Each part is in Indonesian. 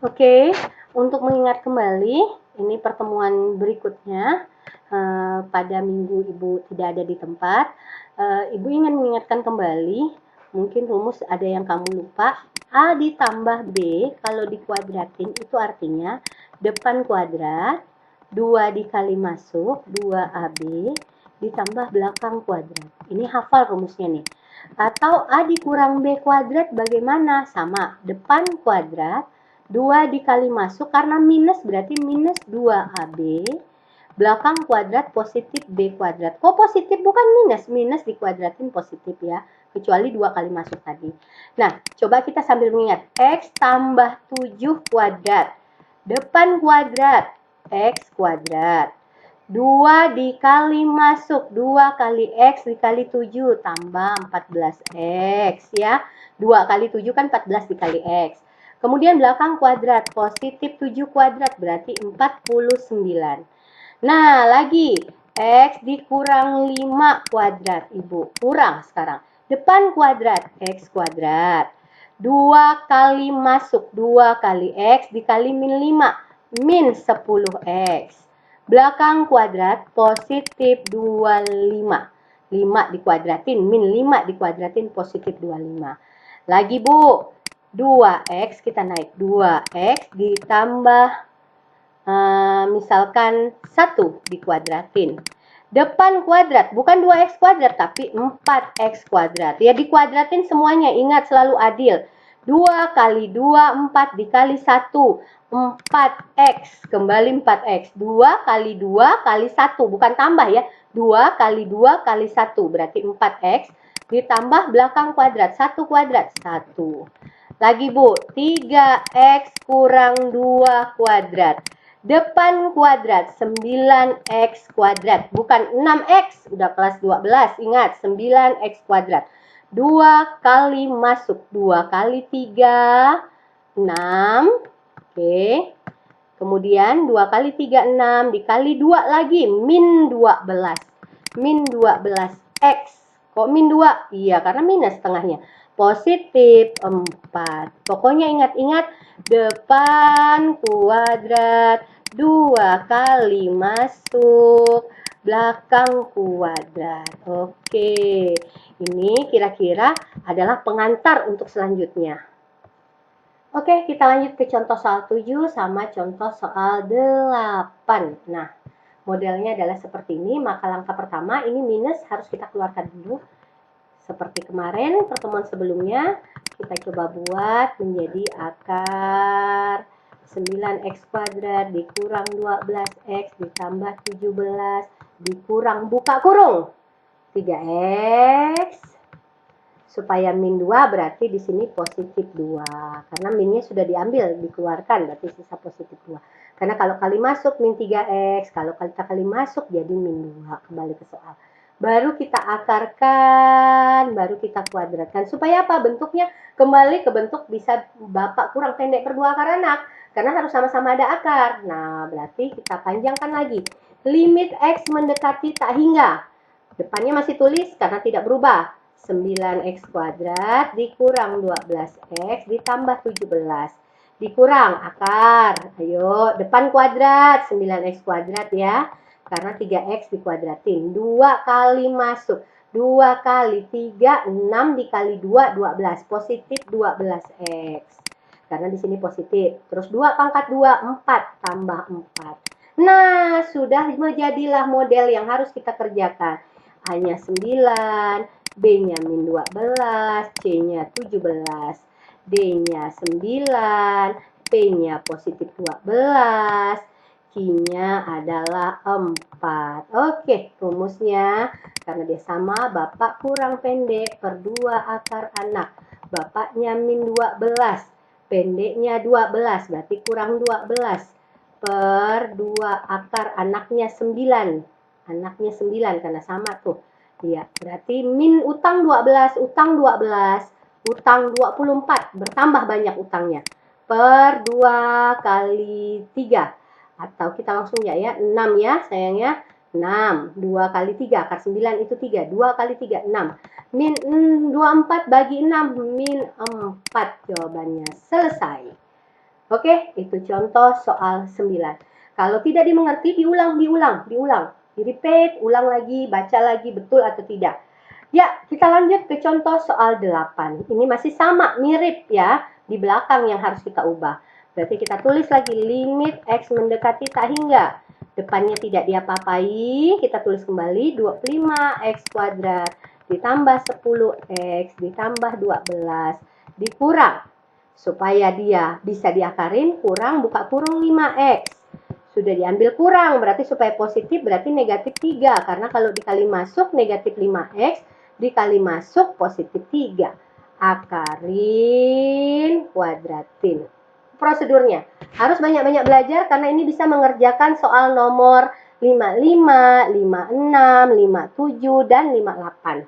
Oke, untuk mengingat kembali, ini pertemuan berikutnya. Pada minggu Ibu tidak ada di tempat. Ibu ingin mengingatkan kembali, mungkin rumus ada yang kamu lupa. A ditambah B, kalau dikuadratin itu artinya depan kuadrat, 2 dikali masuk, 2AB, ditambah belakang kuadrat. Ini hafal rumusnya nih. Atau A dikurang B kuadrat bagaimana? Sama, depan kuadrat, 2 dikali masuk, karena minus berarti minus 2AB, belakang kuadrat positif B kuadrat. Kok positif bukan minus? Minus dikuadratin positif ya. Kecuali 2 kali masuk tadi. Nah, coba kita sambil mengingat. X tambah 7 kuadrat. Depan kuadrat. X kuadrat. 2 dikali masuk. 2 kali X dikali 7 tambah 14X ya. 2 kali 7 kan 14 dikali X. Kemudian belakang kuadrat. Positif 7 kuadrat berarti 49. Nah, lagi X dikurang 5 kuadrat, Ibu. Kurang sekarang. Depan kuadrat, X kuadrat. 2 kali masuk, 2 kali X dikali min 5. Min 10X. Belakang kuadrat, positif 25. 5 dikuadratin, min 5 dikuadratin, positif 25. Lagi, Bu. 2X kita naik. 2X ditambah misalkan 1 dikuadratin. Depan kuadrat, bukan 2X kuadrat, tapi 4X kuadrat. Ya, dikuadratin semuanya, ingat selalu adil. 2 kali 2, 4 dikali 1, 4X, kembali 4X. 2 kali 2 kali 1, bukan tambah ya. 2 kali 2 kali 1, berarti 4X. Ditambah belakang kuadrat, 1 kuadrat, 1. Lagi, Bu, 3X kurang 2 kuadrat. Depan kuadrat, 9X kuadrat. Bukan 6X, udah kelas 12. Ingat, 9X kuadrat. 2 kali masuk, 2 kali 3, 6. Oke. Kemudian 2 kali 3, 6. Dikali 2 lagi, min 12. Min 12X. Kok min 2? Iya, karena minus tengahnya. Positif 4. Pokoknya ingat-ingat, depan kuadrat, 2 kali masuk, belakang kuadrat. Oke, ini kira-kira adalah pengantar untuk selanjutnya. Oke, kita lanjut ke contoh soal 7 sama contoh soal 8. Nah, modelnya adalah seperti ini. Maka langkah pertama, ini minus harus kita keluarkan dulu. Seperti kemarin, pertemuan sebelumnya, kita coba buat menjadi akar 9X kuadrat dikurang 12X ditambah 17 dikurang buka kurung 3X. Supaya min 2 berarti di sini positif 2. Karena minnya sudah diambil, dikeluarkan, berarti sisa positif 2. Karena kalau kali masuk min 3X, kalau kita kali masuk jadi min 2. Kembali ke soal. Baru kita akarkan, baru kita kuadratkan. Supaya apa? Bentuknya kembali ke bentuk bisa Bapak kurang pendek per 2 akar anak. Karena harus sama-sama ada akar. Nah, berarti kita panjangkan lagi. Limit X mendekati tak hingga. Depannya masih tulis karena tidak berubah. 9X kuadrat dikurang 12X ditambah 17. Dikurang akar. Ayo, depan kuadrat. 9X kuadrat ya. Karena 3X dikuadratin. 2 kali masuk. 2 kali 3, 6 dikali 2, 12. Positif 12X. Karena di sini positif. Terus 2 pangkat 2, 4 tambah 4. Nah, sudah menjadilah model yang harus kita kerjakan. A-nya 9, B-nya min 12, C-nya 17, D-nya 9, P-nya positif 12, Q-nya adalah 4. Oke, rumusnya karena dia sama, Bapak kurang pendek per 2 akar anak. Bapaknya min 12, pendeknya 12, berarti kurang 12 per 2 akar anaknya 9. Anaknya 9 karena sama tuh. Iya, berarti min utang 12, utang 12, utang 24, bertambah banyak utangnya. Per 2 kali 3. Atau kita langsung ya, 6 ya sayangnya. 6, 2 kali 3, akar 9 itu 3, 2 kali 3, 6. Min 24 bagi 6, min 4 jawabannya. Selesai. Oke, itu contoh soal 9. Kalau tidak dimengerti, diulang. Di-repeat, ulang lagi, baca lagi, betul atau tidak. Ya, kita lanjut ke contoh soal 8. Ini masih sama, mirip ya. Di belakang yang harus kita ubah. Berarti kita tulis lagi limit X mendekati tak hingga. Depannya tidak diapa-apai, kita tulis kembali 25X kuadrat ditambah 10X ditambah 12 dikurang. Supaya dia bisa diakarin, kurang buka kurung 5X. Sudah diambil kurang, berarti supaya positif berarti negatif 3. Karena kalau dikali masuk negatif 5X, dikali masuk positif 3. Akarin, kuadratin. Prosedurnya, harus banyak-banyak belajar karena ini bisa mengerjakan soal nomor 55, 56, 57, dan 58.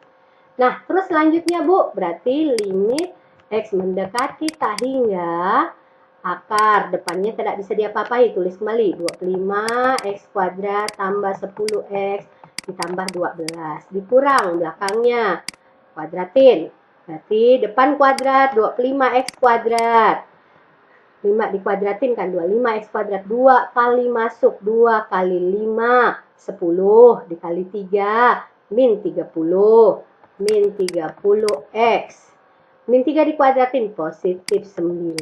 Nah, terus selanjutnya Bu, berarti limit X mendekati tak hingga akar depannya tidak bisa diapa-apai, tulis kembali 25X kuadrat tambah 10X ditambah 12 dikurang belakangnya kuadratin, berarti depan kuadrat 25X kuadrat 5 dikuadratin kan 25X kuadrat 2 kali masuk 2 kali 5 10 dikali 3 min 30 min 30X min 3 dikuadratin positif 9.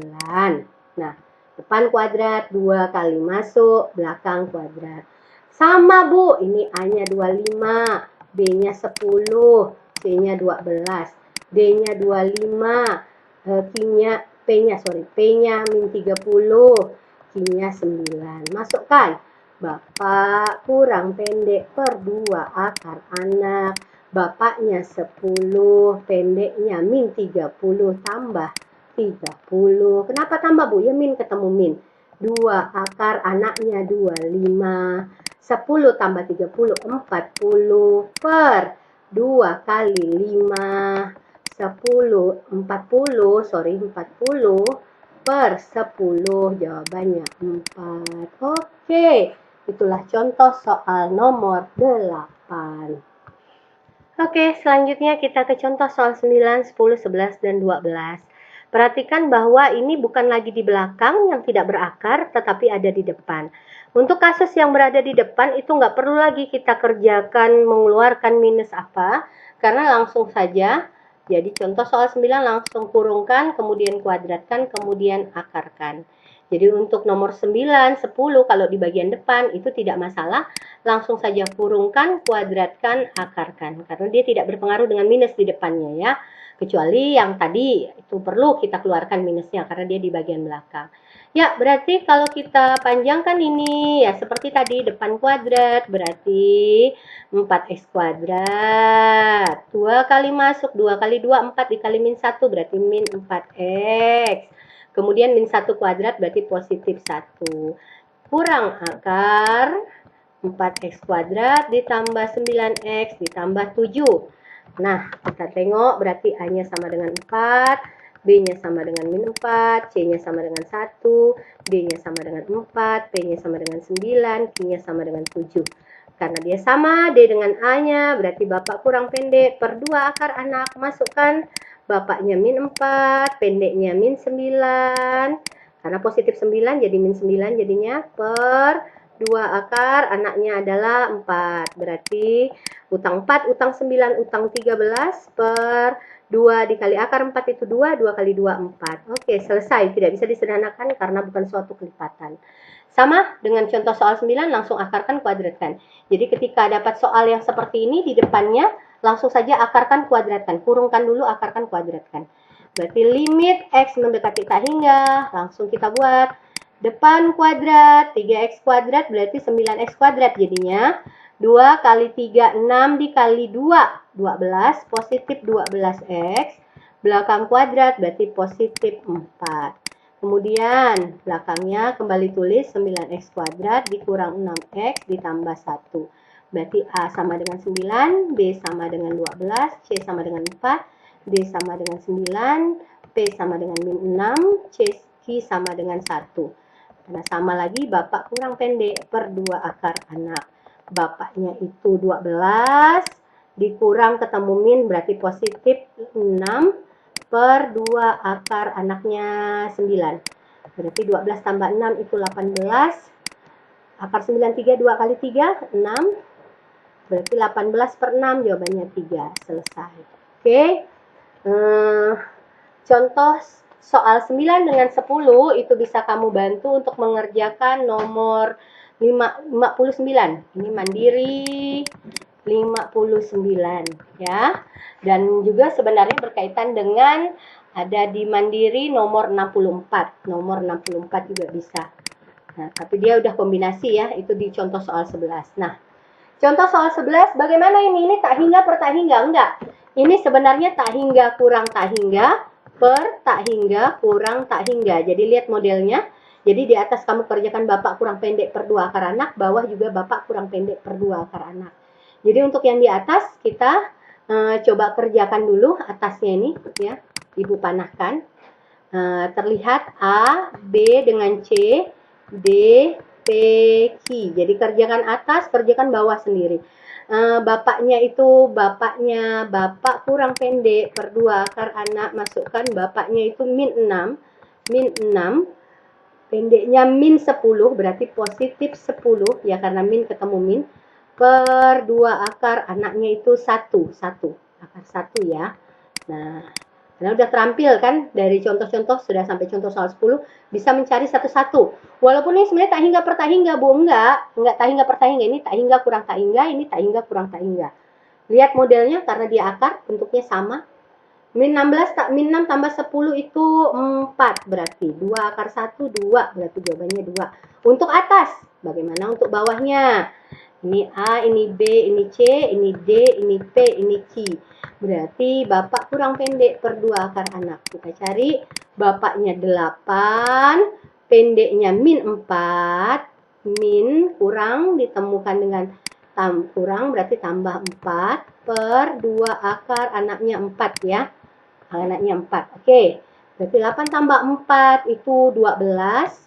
Nah, depan kuadrat 2 kali masuk, belakang kuadrat. Sama Bu, ini A-nya 25, B-nya 10, C-nya 12, D-nya 25, P-nya min 30, Q-nya 9. Masukkan. Bapak kurang pendek per 2 akar anak. Bapaknya 10, pendeknya min 30 tambah 30. Kenapa tambah Bu? Ya min ketemu min. 2 akar anaknya 25. 10 tambah 30, 40 per 2 kali 5. 40 per 10. Jawabannya 4. Oke, itulah contoh soal nomor 8. Oke, selanjutnya kita ke contoh soal 9, 10, 11, dan 12. Perhatikan bahwa ini bukan lagi di belakang yang tidak berakar, tetapi ada di depan. Untuk kasus yang berada di depan, itu nggak perlu lagi kita kerjakan mengeluarkan minus apa, karena langsung saja, jadi contoh soal 9 langsung kurungkan, kemudian kuadratkan, kemudian akarkan. Jadi untuk nomor 9, 10 kalau di bagian depan itu tidak masalah, langsung saja kurungkan, kuadratkan, akarkan. Karena dia tidak berpengaruh dengan minus di depannya ya. Kecuali yang tadi itu perlu kita keluarkan minusnya karena dia di bagian belakang. Ya, berarti kalau kita panjangkan ini ya seperti tadi depan kuadrat berarti 4x kuadrat. 2 kali masuk, 2 kali 2, 4 dikali min 1 berarti min 4x. Kemudian min 1 kuadrat berarti positif 1. Kurang akar 4x kuadrat ditambah 9x ditambah 7. Nah, kita tengok berarti A-nya sama dengan 4, B-nya sama dengan min 4, C-nya sama dengan 1, D-nya sama dengan 4, P-nya sama dengan 9, Q-nya sama dengan 7. Karena dia sama, D dengan A-nya, berarti Bapak kurang pendek per 2 akar anak. Masukkan bapaknya min 4, pendeknya min 9. Karena positif 9 jadi min 9 jadinya per 2 akar anaknya adalah 4. Berarti utang 4, utang 9, utang 13 per 2 dikali akar 4 itu 2, 2 kali 2 4. Oke, selesai. Tidak bisa disederhanakan karena bukan suatu kelipatan. Sama dengan contoh soal 9, langsung akarkan, kuadratkan. Jadi ketika dapat soal yang seperti ini di depannya, langsung saja akarkan, kuadratkan. Kurungkan dulu, akarkan, kuadratkan. Berarti limit X mendekati tak hingga, langsung kita buat. Depan kuadrat, 3X kuadrat berarti 9X kuadrat jadinya. 2 kali 3, 6 dikali 2, 12, positif 12X. Belakang kuadrat berarti positif 4. Kemudian belakangnya kembali tulis 9x kuadrat dikurang 6x ditambah 1. Berarti A sama dengan 9, B sama dengan 12, C sama dengan 4, D sama dengan 9, P sama dengan min 6, Q sama dengan 1. Karena sama lagi Bapak kurang pendek per 2 akar anak. Bapaknya itu 12, dikurang ketemu min berarti positif 6. Per 2 akar anaknya 9. Berarti 12 tambah 6 itu 18. Akar 93 2 kali 3, 6. Berarti 18 per 6, jawabannya 3. Selesai. Oke. Contoh soal 9 dengan 10 itu bisa kamu bantu untuk mengerjakan nomor 59. Ini mandiri 59 ya. Dan juga sebenarnya berkaitan dengan ada di mandiri nomor 64. Nomor 64 juga bisa. Nah, tapi dia udah kombinasi ya, itu di contoh soal 11. Nah, contoh soal 11 bagaimana ini? Ini tak hingga per tak hingga, enggak. Ini sebenarnya tak hingga kurang tak hingga per tak hingga kurang tak hingga. Jadi lihat modelnya. Jadi di atas kamu kerjakan bapak kurang pendek per 2 akar anak, bawah juga bapak kurang pendek per 2 akar anak. Jadi untuk yang di atas kita coba kerjakan dulu atasnya ini ya. Ibu panahkan. Terlihat A, B dengan C, D, P, Q. Jadi kerjakan atas, kerjakan bawah sendiri. Bapaknya itu bapak kurang pendek per 2 akar anak, masukkan bapaknya itu min 6, pendeknya min 10, berarti positif 10 ya, karena min ketemu min, per 2 akar anaknya itu 1 akar 1 ya. Nah, karena udah terampil kan dari contoh-contoh, sudah sampai contoh soal 10, bisa mencari satu-satu. Walaupun ini sebenarnya tak hingga per tak hingga, Bu, enggak tak hingga per tak hingga, ini tak hingga kurang tak hingga, ini tak hingga kurang tak hingga. Lihat modelnya karena dia akar, bentuknya sama. Min 6 tambah 10 itu 4 berarti. 2 akar 1, 2 berarti jawabannya 2. Untuk atas, bagaimana untuk bawahnya? Ini A, ini B, ini C, ini D, ini P, ini Q. Berarti bapak kurang pendek per 2 akar anak. Kita cari bapaknya 8, pendeknya min 4, min kurang ditemukan dengan kurang berarti tambah 4 per 2 akar anaknya 4 ya. Anaknya 4. Oke. Berarti 8 tambah 4 itu 12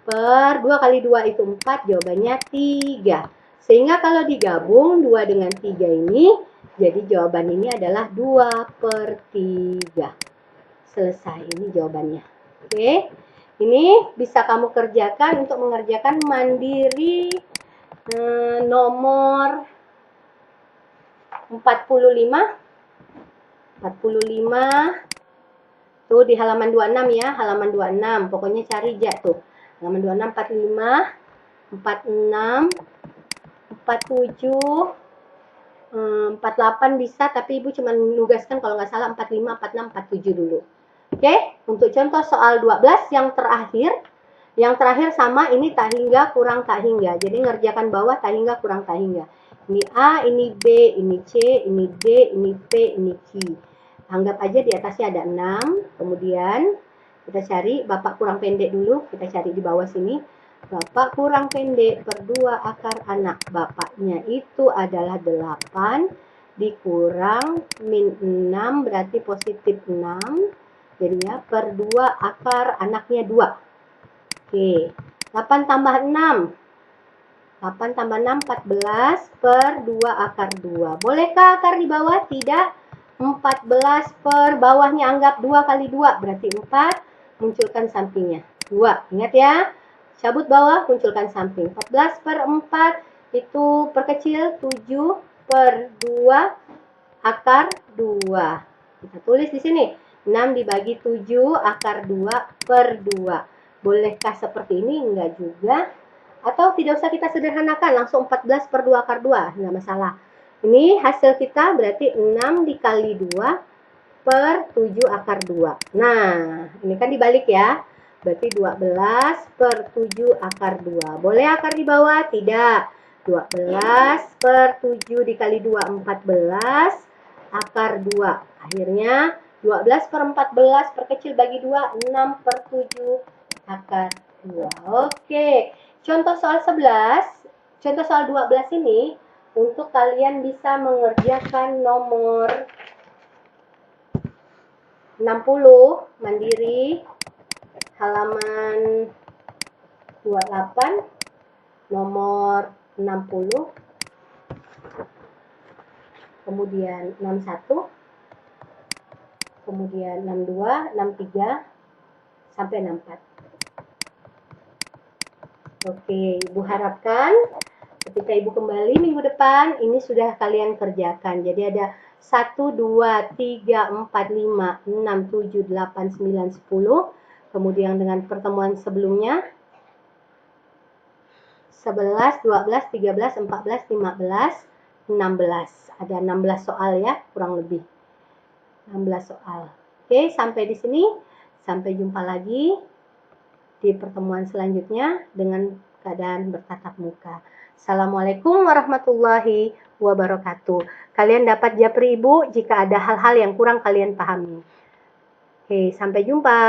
per 2 kali 2 itu 4, jawabannya 3. Sehingga kalau digabung 2 dengan 3 ini, jadi jawaban ini adalah 2 per 3. Selesai, ini jawabannya. Oke. Ini bisa kamu kerjakan untuk mengerjakan mandiri nomor 45 tuh di halaman 26 ya, halaman 26. Pokoknya cari aja tuh. Halaman 26, 45, 46, 47, 48 bisa, tapi Ibu cuma nugaskan kalau nggak salah 45, 46, 47 dulu. Oke, untuk contoh soal 12 yang terakhir sama, ini tak hingga kurang tak hingga. Jadi ngerjakan bawah tak hingga kurang tak hingga. Ini A, ini B, ini C, ini D, ini P, ini Q. Anggap aja di atasnya ada 6. Kemudian kita cari bapak kurang pendek dulu. Kita cari di bawah sini. Bapak kurang pendek per 2 akar anak. Bapaknya itu adalah 8 dikurang min 6 berarti positif 6. Jadinya per 2 akar anaknya 2. Oke. 8 tambah 6. 8 tambah 6, 14 per 2 akar 2. Bolehkah akar di bawah? Tidak. 14 per bawahnya anggap 2 kali 2. Berarti 4. Munculkan sampingnya. 2. Ingat ya. Cabut bawah, munculkan samping. 14 per 4 itu perkecil. 7 per 2 akar 2. Kita tulis di sini. 6 dibagi 7 akar 2 per 2. Bolehkah seperti ini? Enggak juga. Atau tidak usah kita sederhanakan, langsung 14 per 2 akar 2, nggak masalah. Ini hasil kita berarti 6 dikali 2 per 7 akar 2. Nah, ini kan dibalik ya. Berarti 12 per 7 akar 2. Boleh akar di bawah? Tidak. 12 per 7 dikali 2, 14 akar 2. Akhirnya 12 per 14 perkecil bagi 2, 6 per 7 akar 2. Oke. Contoh soal 11, contoh soal 12 ini untuk kalian bisa mengerjakan nomor 60 mandiri halaman 28, nomor 60, kemudian 61, kemudian 62, 63 sampai 64. Oke, Ibu harapkan ketika Ibu kembali minggu depan, ini sudah kalian kerjakan. Jadi ada 1, 2, 3, 4, 5, 6, 7, 8, 9, 10. Kemudian dengan pertemuan sebelumnya, 11, 12, 13, 14, 15, 16. Ada 16 soal ya, kurang lebih. 16 soal. Oke, sampai di sini. Sampai jumpa lagi di pertemuan selanjutnya dengan keadaan bertatap muka. Assalamualaikum warahmatullahi wabarakatuh. Kalian dapat japri Ibu jika ada hal-hal yang kurang kalian pahami. Oke, sampai jumpa.